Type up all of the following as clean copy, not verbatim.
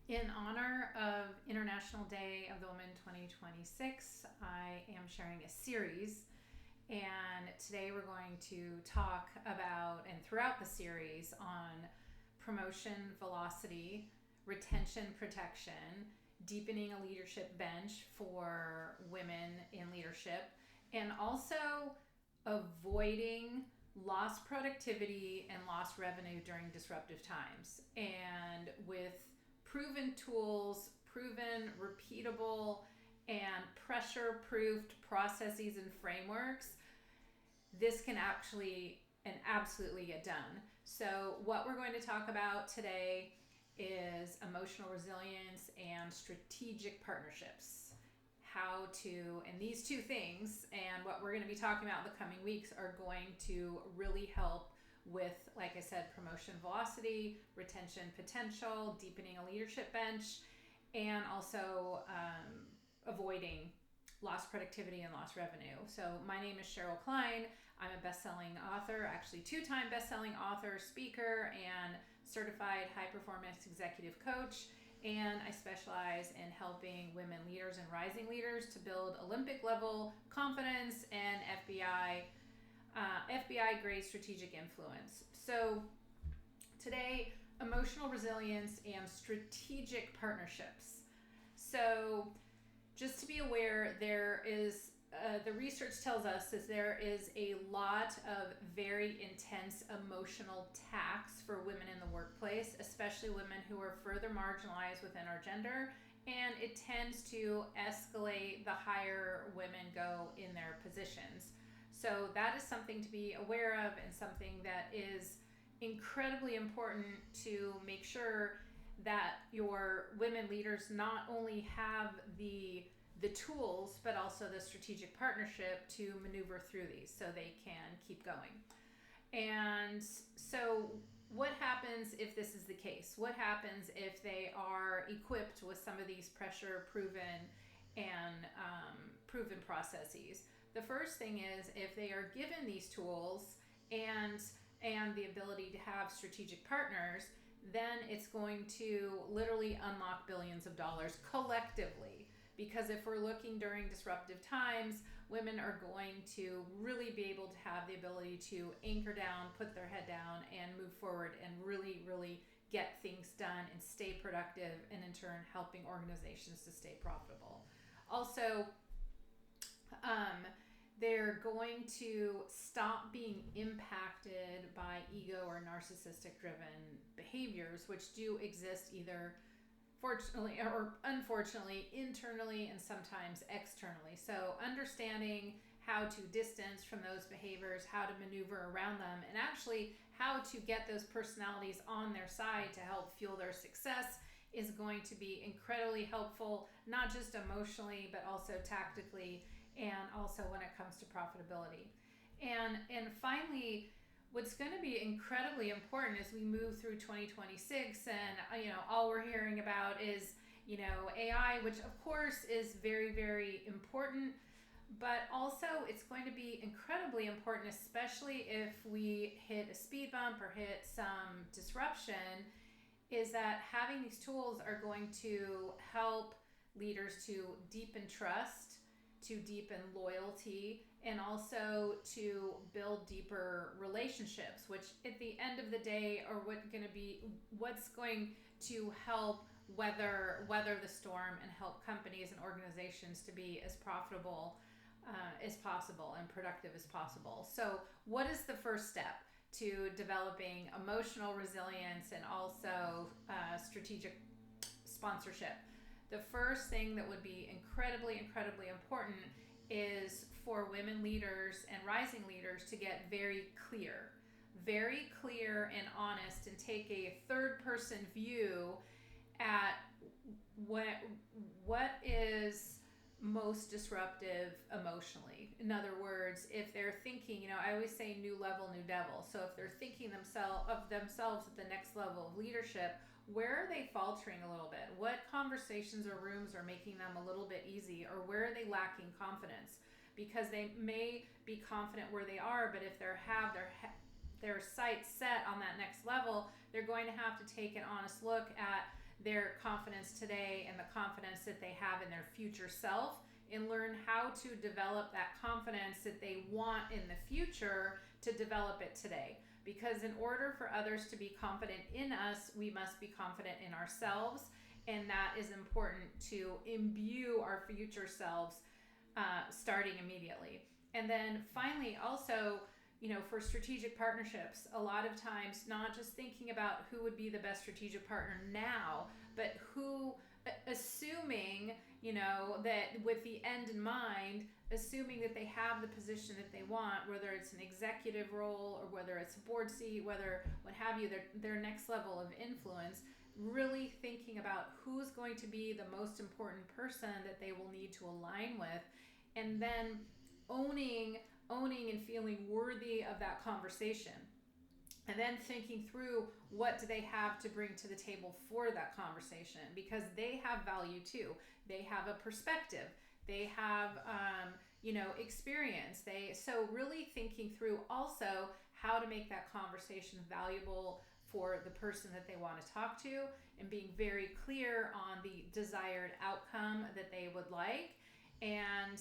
In honor of International Day of the Woman 2026, I am sharing a series. And today we're going to talk about, and throughout the series, on promotion velocity, retention protection, deepening a leadership bench for women in leadership, and also avoiding lost productivity and lost revenue during disruptive times. And with proven tools, proven, repeatable, and pressure-proofed processes and frameworks, this can actually and absolutely get done. So what we're going to talk about today is emotional resilience and strategic partnerships. How to, and these two things, and what we're going to be talking about in the coming weeks, are going to really help with, like I said, promotion velocity, retention potential, deepening a leadership bench, and also avoiding lost productivity and lost revenue. So my name is Sheryl Kline. I'm a best-selling author, actually two-time best-selling author, speaker, and certified high-performance executive coach. And I specialize in helping women leaders and rising leaders to build Olympic-level confidence and FBI grade strategic influence. So today, emotional resilience and strategic partnerships. So just to be aware, there is the research tells us that there is a lot of very intense emotional tax for women in the workplace, especially women who are further marginalized within our gender, and it tends to escalate the higher women go in their positions. So that is something to be aware of, and something that is incredibly important to make sure that your women leaders not only have the tools, but also the strategic partnership to maneuver through these so they can keep going. And so what happens if this is the case? What happens if they are equipped with some of these pressure proven and proven processes? The first thing is, if they are given these tools and the ability to have strategic partners, then it's going to literally unlock billions of dollars collectively. Because if we're looking during disruptive times, women are going to really be able to have the ability to anchor down, put their head down, and move forward and really, really get things done and stay productive, and in turn helping organizations to stay profitable. Also, they're going to stop being impacted by ego or narcissistic driven behaviors, which do exist either fortunately or unfortunately, internally and sometimes externally. So understanding how to distance from those behaviors, how to maneuver around them, and actually how to get those personalities on their side to help fuel their success is going to be incredibly helpful, not just emotionally, but also tactically, and also when it comes to profitability. And finally, what's going to be incredibly important as we move through 2026, and all we're hearing about is AI, which of course is very, very important, but also it's going to be incredibly important, especially if we hit a speed bump or hit some disruption, is that having these tools are going to help leaders to deepen trust, to deepen loyalty, and also to build deeper relationships, which at the end of the day are what's going to help weather the storm and help companies and organizations to be as profitable as possible and productive as possible. So what is the first step to developing emotional resilience and also strategic sponsorship? The first thing that would be incredibly, incredibly important is for women leaders and rising leaders to get very clear and honest, and take a third person view at what is most disruptive emotionally. In other words, if they're thinking, I always say new level, new devil. So if they're thinking of themselves at the next level of leadership, where are they faltering a little bit? What conversations or rooms are making them a little bit easy, or where are they lacking confidence? Because they may be confident where they are, but if they have their sights set on that next level, they're going to have to take an honest look at their confidence today and the confidence that they have in their future self, and learn how to develop that confidence that they want in the future to develop it today. Because in order for others to be confident in us, we must be confident in ourselves. And that is important to imbue our future selves starting immediately. And then finally, also, for strategic partnerships, a lot of times, not just thinking about who would be the best strategic partner now, but who, assuming, that with the end in mind, assuming that they have the position that they want, whether it's an executive role or whether it's a board seat, whether what have you, their next level of influence, really thinking about who's going to be the most important person that they will need to align with, and then owning and feeling worthy of that conversation, and then thinking through what do they have to bring to the table for that conversation, because they have value too. They have a perspective, they have experience. So really thinking through also how to make that conversation valuable for the person that they want to talk to, and being very clear on the desired outcome that they would like, and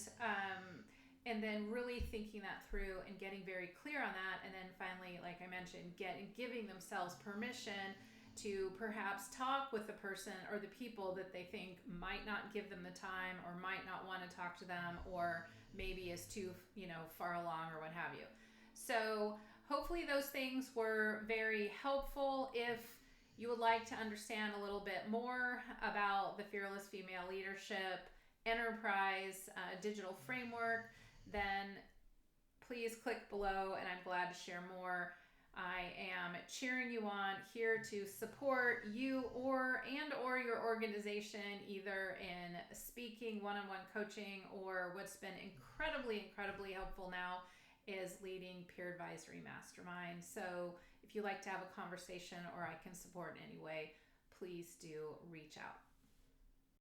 then really thinking that through and getting very clear on that. And then finally, like I mentioned, giving themselves permission to perhaps talk with the person or the people that they think might not give them the time or might not want to talk to them, or maybe is too far along or what have you. So hopefully those things were very helpful. If you would like to understand a little bit more about the Fearless Female Leadership Enterprise digital framework, then please click below, and I'm glad to share more. I am cheering you on, here to support you or your organization, either in speaking, one-on-one coaching, or what's been incredibly helpful now is leading peer advisory mastermind. So if you'd like to have a conversation or I can support in any way, please do reach out.